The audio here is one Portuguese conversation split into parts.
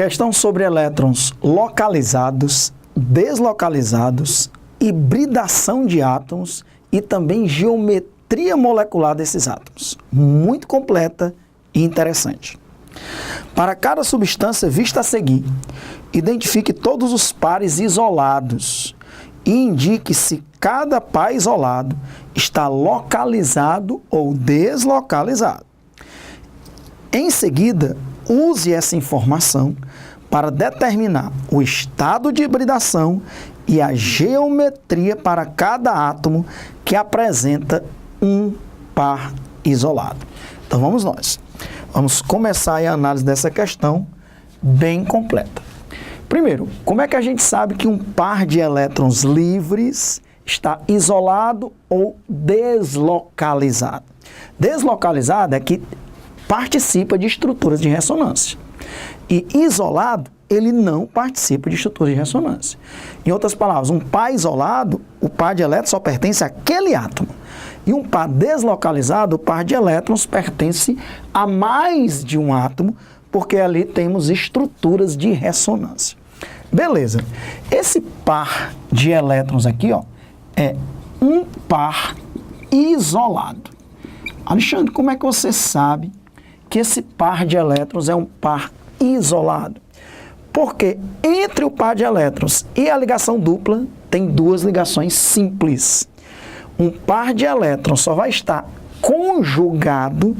Questão sobre elétrons localizados, deslocalizados, hibridação de átomos e também geometria molecular desses átomos. Muito completa e interessante. Para cada substância vista a seguir, identifique todos os pares isolados e indique se cada par isolado está localizado ou deslocalizado. Em seguida, use essa informação para determinar o estado de hibridação e a geometria para cada átomo que apresenta um par isolado. Então vamos nós. Vamos começar a análise dessa questão bem completa. Primeiro, como é que a gente sabe que um par de elétrons livres está isolado ou deslocalizado? Deslocalizado é que participa de estruturas de ressonância. E isolado, ele não participa de estruturas de ressonância. Em outras palavras, um par isolado, o par de elétrons só pertence àquele átomo. E um par deslocalizado, o par de elétrons pertence a mais de um átomo, porque ali temos estruturas de ressonância. Beleza. Esse par de elétrons aqui, ó, é um par isolado. Alexandre, como é que você sabe que esse par de elétrons é um par isolado? Porque entre o par de elétrons e a ligação dupla tem duas ligações simples. Um par de elétrons só vai estar conjugado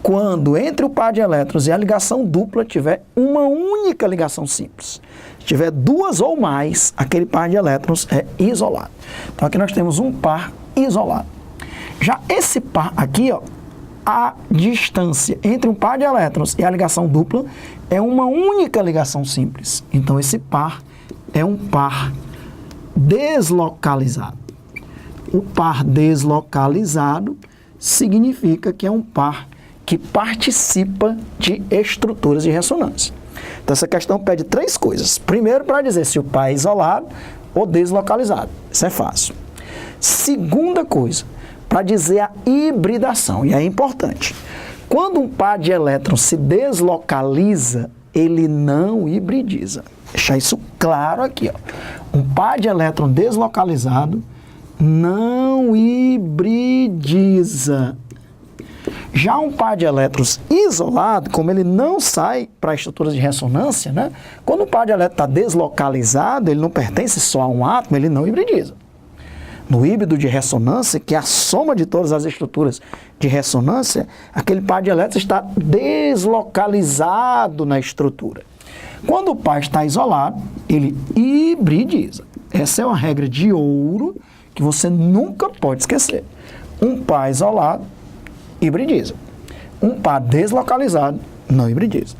quando entre o par de elétrons e a ligação dupla tiver uma única ligação simples. Se tiver duas ou mais, aquele par de elétrons é isolado. Então aqui nós temos um par isolado. Já esse par aqui, ó, a distância entre um par de elétrons e a ligação dupla é uma única ligação simples. Então esse par é um par deslocalizado. O par deslocalizado significa que é um par que participa de estruturas de ressonância. Então essa questão pede três coisas. Primeiro, para dizer se o par é isolado ou deslocalizado. Isso é fácil. Segunda coisa, para dizer a hibridação, e é importante. Quando um par de elétrons se deslocaliza, ele não hibridiza. Deixar isso claro aqui, ó. Um par de elétrons deslocalizado não hibridiza. Já um par de elétrons isolado, como ele não sai para estruturas de ressonância, né? Quando o par de elétrons está deslocalizado, ele não pertence só a um átomo, ele não hibridiza. No híbrido de ressonância, que é a soma de todas as estruturas de ressonância, aquele par de elétrons está deslocalizado na estrutura. Quando o par está isolado, ele hibridiza. Essa é uma regra de ouro que você nunca pode esquecer. Um par isolado hibridiza. Um par deslocalizado não hibridiza.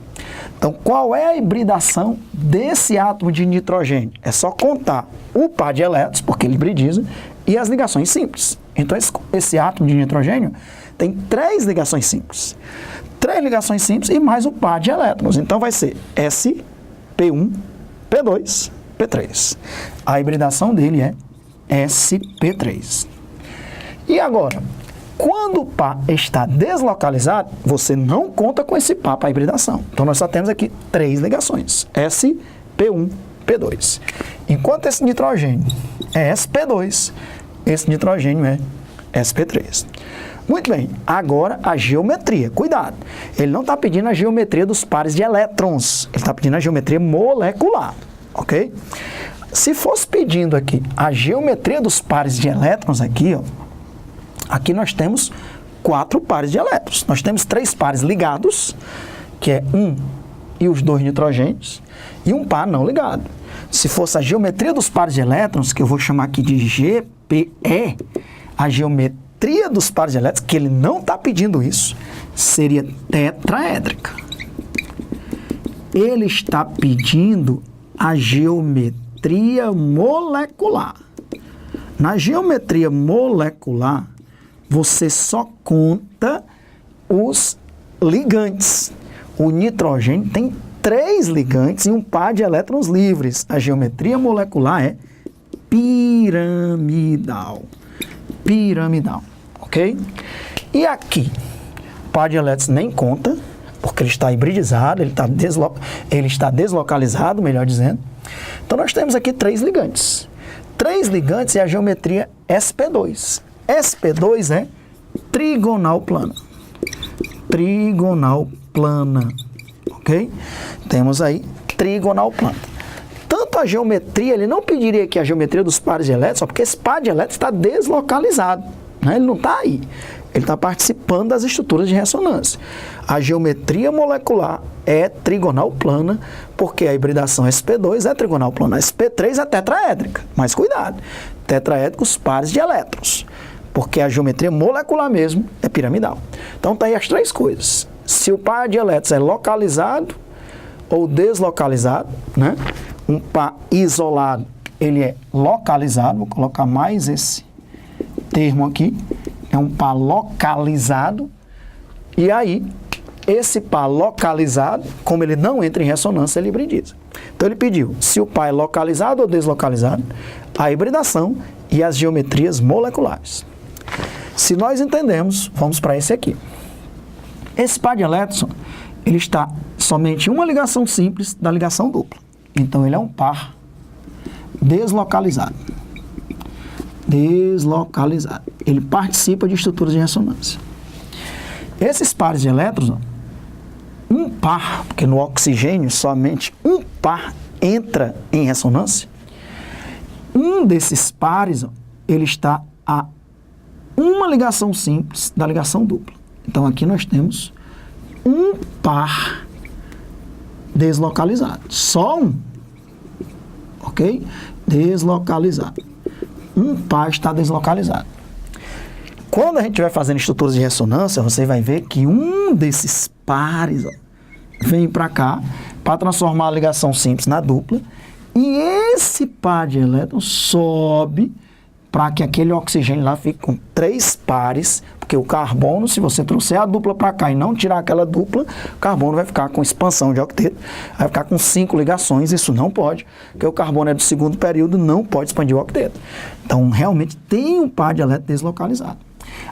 Então, qual é a hibridação desse átomo de nitrogênio? É só contar o par de elétrons, porque ele hibridiza, e as ligações simples. Então, esse átomo de nitrogênio tem 3 ligações simples. 3 ligações simples e mais o par de elétrons. Então, vai ser S, P1, P2, P3. A hibridação dele é sp3. E agora, quando o par está deslocalizado, você não conta com esse par para a hibridação. Então, nós só temos aqui 3 ligações, S, P1, P2. Enquanto esse nitrogênio é sp2, esse nitrogênio é sp3. Muito bem, agora a geometria. Cuidado, ele não está pedindo a geometria dos pares de elétrons, ele está pedindo a geometria molecular, ok? Se fosse pedindo aqui a geometria dos pares de elétrons aqui, ó, aqui nós temos 4 pares de elétrons. Nós temos 3 pares ligados, que é 1 e os 2 nitrogênios, e um par não ligado. Se fosse a geometria dos pares de elétrons, que eu vou chamar aqui de GPE, a geometria dos pares de elétrons, que ele não está pedindo isso, seria tetraédrica. Ele está pedindo a geometria molecular. Na geometria molecular, você só conta os ligantes. O nitrogênio tem 3 ligantes e um par de elétrons livres. A geometria molecular é piramidal. Piramidal, ok? E aqui, o par de elétrons nem conta, porque ele está hibridizado, ele está deslocalizado, melhor dizendo. Então nós temos aqui 3 ligantes. 3 ligantes é a geometria SP2. SP2 é trigonal plana. Trigonal plana, ok? Temos aí trigonal plana. Tanto a geometria, ele não pediria aqui a geometria dos pares de elétrons, só porque esse par de elétrons está deslocalizado, né? Ele não está aí. Ele está participando das estruturas de ressonância. A geometria molecular é trigonal plana, porque a hibridação SP2 é trigonal plana. A SP3 é tetraédrica, mas cuidado, tetraédricos pares de elétrons, porque a geometria molecular mesmo é piramidal. Então está aí as 3 coisas. Se o par de elétrons é localizado ou deslocalizado, né? Um par isolado, ele é localizado, vou colocar mais esse termo aqui, é um par localizado, e aí, esse par localizado, como ele não entra em ressonância, ele hibridiza. Então ele pediu, se o par é localizado ou deslocalizado, a hibridação e as geometrias moleculares. Se nós entendemos, vamos para esse aqui. Esse par de elétrons, ele está somente uma ligação simples da ligação dupla. Então ele é um par deslocalizado. Deslocalizado. Ele participa de estruturas de ressonância. Esses pares de elétrons, um par, porque no oxigênio somente um par entra em ressonância, um desses pares, ele está a uma ligação simples da ligação dupla. Então aqui nós temos um par deslocalizado. Só um. Ok? Deslocalizado. Um par está deslocalizado. Quando a gente vai fazendo estruturas de ressonância, você vai ver que um desses pares vem para cá para transformar a ligação simples na dupla, e esse par de elétrons sobe para que aquele oxigênio lá fique com 3 pares, porque o carbono, se você trouxer a dupla para cá e não tirar aquela dupla, o carbono vai ficar com expansão de octeto, vai ficar com 5 ligações, isso não pode, porque o carbono é do segundo período, não pode expandir o octeto. Então, realmente tem um par de elétrons deslocalizado.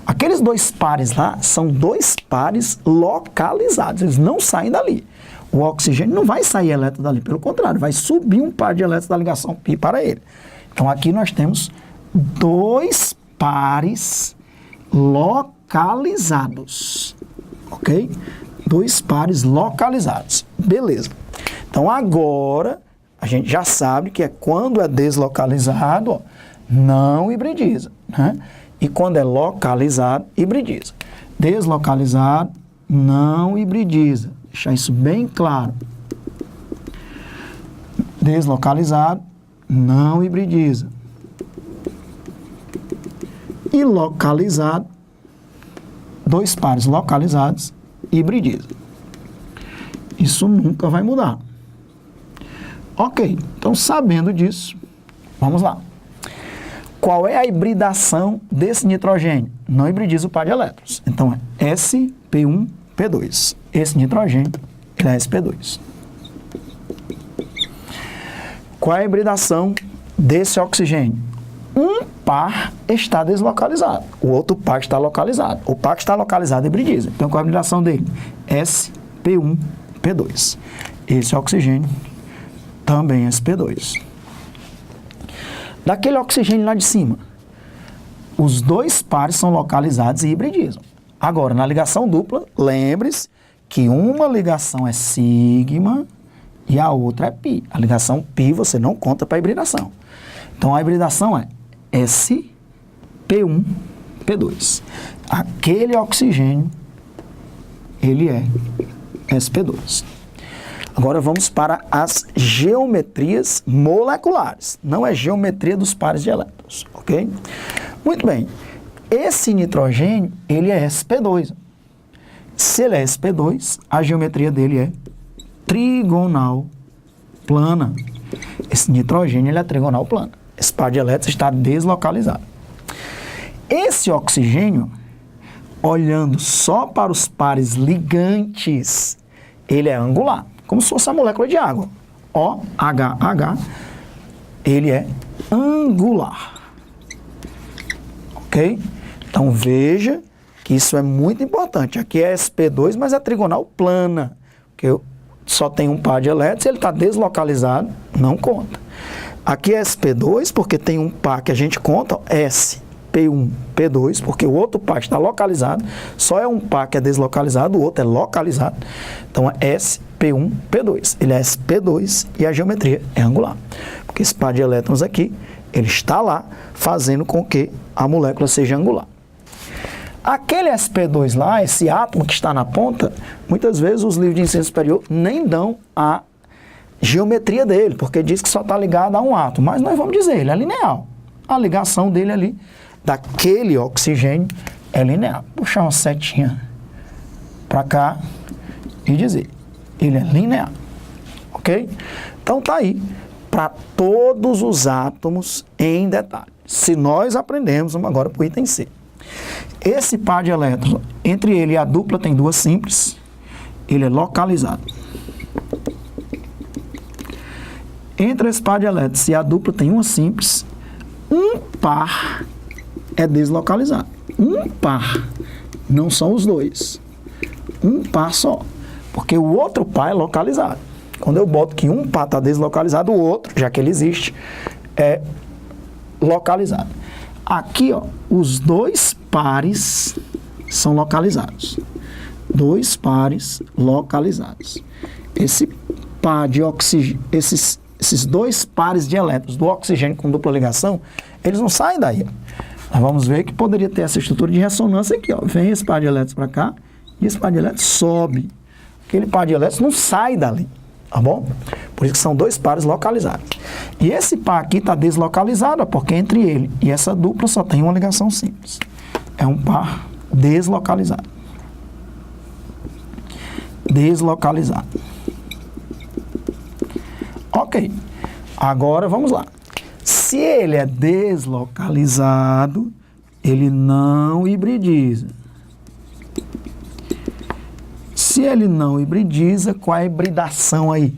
Aqueles 2 pares lá são 2 pares localizados, eles não saem dali. O oxigênio não vai sair elétron dali, pelo contrário, vai subir um par de elétrons da ligação π para ele. Então, aqui nós temos 2 pares localizados, ok? 2 pares localizados, beleza. Então, agora, a gente já sabe que é quando é deslocalizado, ó, não hibridiza, né? E quando é localizado, hibridiza. Deslocalizado, não hibridiza. Deixar isso bem claro. Deslocalizado, não hibridiza. E localizado, 2 pares localizados, hibridiza. Isso nunca vai mudar. Ok, então sabendo disso, vamos lá. Qual é a hibridação desse nitrogênio? Não hibridiza o par de elétrons. Então é sp1p2. Esse nitrogênio ele é sp2. Qual é a hibridação desse oxigênio? Um par está deslocalizado, o outro par está localizado. O par que está localizado hibridiza. Então, qual é a hibridação dele? sp1p2. Esse oxigênio também é sp2. Daquele oxigênio lá de cima, os 2 pares são localizados e hibridizam. Agora, na ligação dupla, lembre-se que uma ligação é sigma e a outra é π. A ligação π você não conta para a hibridação. Então, a hibridação é sp1p2. Aquele oxigênio, ele é sp2. Agora vamos para as geometrias moleculares. Não é geometria dos pares de elétrons, ok? Muito bem. Esse nitrogênio, ele é sp2. Se ele é sp2, a geometria dele é trigonal plana. Esse nitrogênio, ele é trigonal plana. Esse par de elétrons está deslocalizado. Esse oxigênio, olhando só para os pares ligantes, ele é angular, como se fosse a molécula de água. OHH, ele é angular. Ok? Então, veja que isso é muito importante. Aqui é sp2, mas é trigonal plana, porque só tem um par de elétrons, ele está deslocalizado, não conta. Aqui é sp2, porque tem um par que a gente conta, sp1, p2, porque o outro par está localizado, só é um par que é deslocalizado, o outro é localizado. Então é sp1, p2. Ele é sp2 e a geometria é angular. Porque esse par de elétrons aqui, ele está lá, fazendo com que a molécula seja angular. Aquele sp2 lá, esse átomo que está na ponta, muitas vezes os livros de ensino superior nem dão a geometria dele, porque diz que só está ligado a um átomo. Mas nós vamos dizer, ele é linear. A ligação dele ali, daquele oxigênio, é linear. Puxar uma setinha para cá e dizer, ele é linear. Ok? Então tá aí, para todos os átomos em detalhe. Se nós aprendemos, vamos agora para o item C. Esse par de elétrons, entre ele e a dupla tem duas simples, ele é localizado. Entre esse par de elétrons e a dupla tem uma simples, um par é deslocalizado. Um par, não são os dois. Um par só, porque o outro par é localizado. Quando eu boto que um par está deslocalizado, o outro, já que ele existe, é localizado. Aqui, ó, os dois pares são localizados. Dois pares localizados. Esse par de oxigênio, esses dois pares de elétrons do oxigênio com dupla ligação, eles não saem daí. Nós vamos ver que poderia ter essa estrutura de ressonância aqui, ó. Vem esse par de elétrons para cá e esse par de elétrons sobe. Aquele par de elétrons não sai dali, tá bom? Por isso que são dois pares localizados. E esse par aqui está deslocalizado, porque entre ele e essa dupla só tem uma ligação simples. É um par deslocalizado. Deslocalizado. Ok. Agora vamos lá. Se ele é deslocalizado, ele não hibridiza. Se ele não hibridiza, qual é a hibridação aí?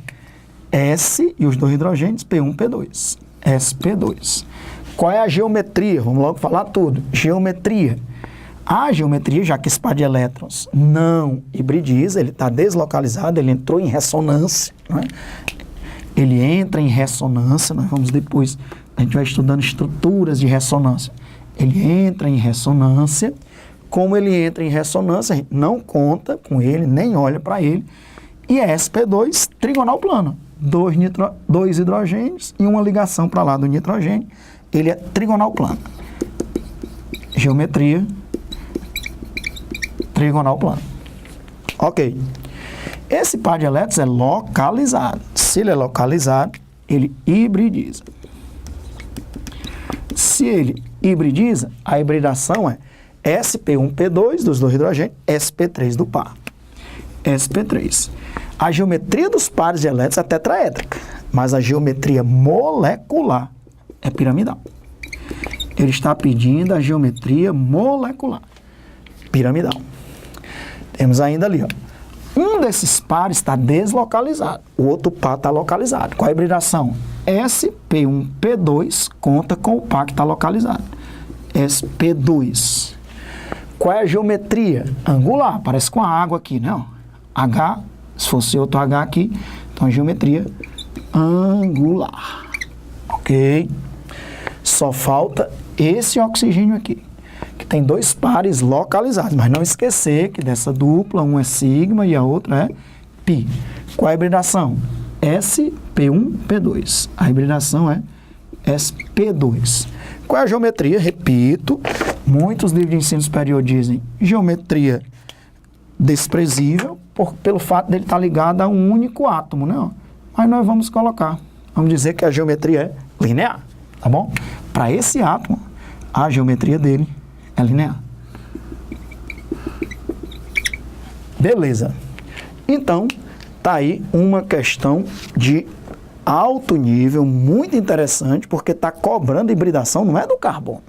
S e os dois hidrogênios, P1, P2. sp2. Qual é a geometria? Vamos logo falar tudo. Geometria. A geometria, já que esse par de elétrons não hibridiza, ele está deslocalizado, ele entrou em ressonância, não é? Ele entra em ressonância, nós vamos depois, a gente vai estudando estruturas de ressonância. Ele entra em ressonância. Como ele entra em ressonância, a gente não conta com ele, nem olha para ele. E é sp2 trigonal plano. Dois hidrogênios e uma ligação para lá do nitrogênio. Ele é trigonal plano. Geometria trigonal plano. Ok. Esse par de elétrons é localizado. Se ele é localizado, ele hibridiza. Se ele hibridiza, a hibridação é sp1p2 dos dois hidrogênios, sp3 do par. sp3. A geometria dos pares de elétrons é tetraédrica, mas a geometria molecular é piramidal. Ele está pedindo a geometria molecular piramidal. Temos ainda ali, ó. Um desses pares está deslocalizado, o outro par está localizado. Qual a hibridação? sp1p2 conta com o par que está localizado. sp2. Qual é a geometria? Angular, parece com a água aqui, né? H, se fosse outro H aqui, então a geometria angular. Ok? Só falta esse oxigênio aqui, que tem dois pares localizados, mas não esquecer que dessa dupla, um é sigma e a outra é pi. Qual é a hibridação? sp1p2. A hibridação é sp2. Qual é a geometria? Repito, muitos livros de ensino superior dizem geometria desprezível, pelo fato dele estar ligado a um único átomo, né? Mas nós vamos colocar, vamos dizer que a geometria é linear, tá bom? Para esse átomo, a geometria dele é linear. Beleza. Então, tá aí uma questão de alto nível, muito interessante, porque está cobrando hibridação, não é do carbono,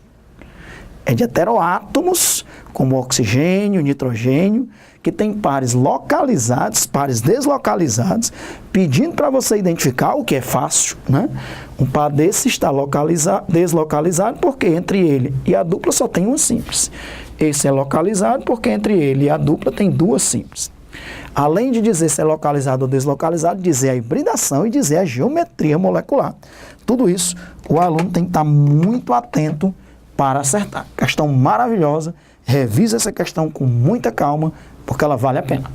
é de heteroátomos, como oxigênio, nitrogênio, que tem pares localizados, pares deslocalizados, pedindo para você identificar, o que é fácil, né? Um par desse está deslocalizado porque entre ele e a dupla só tem uma simples. Esse é localizado porque entre ele e a dupla tem duas simples. Além de dizer se é localizado ou deslocalizado, dizer a hibridação e dizer a geometria molecular. Tudo isso o aluno tem que estar muito atento para acertar. Questão maravilhosa, revisa essa questão com muita calma, porque ela vale a pena.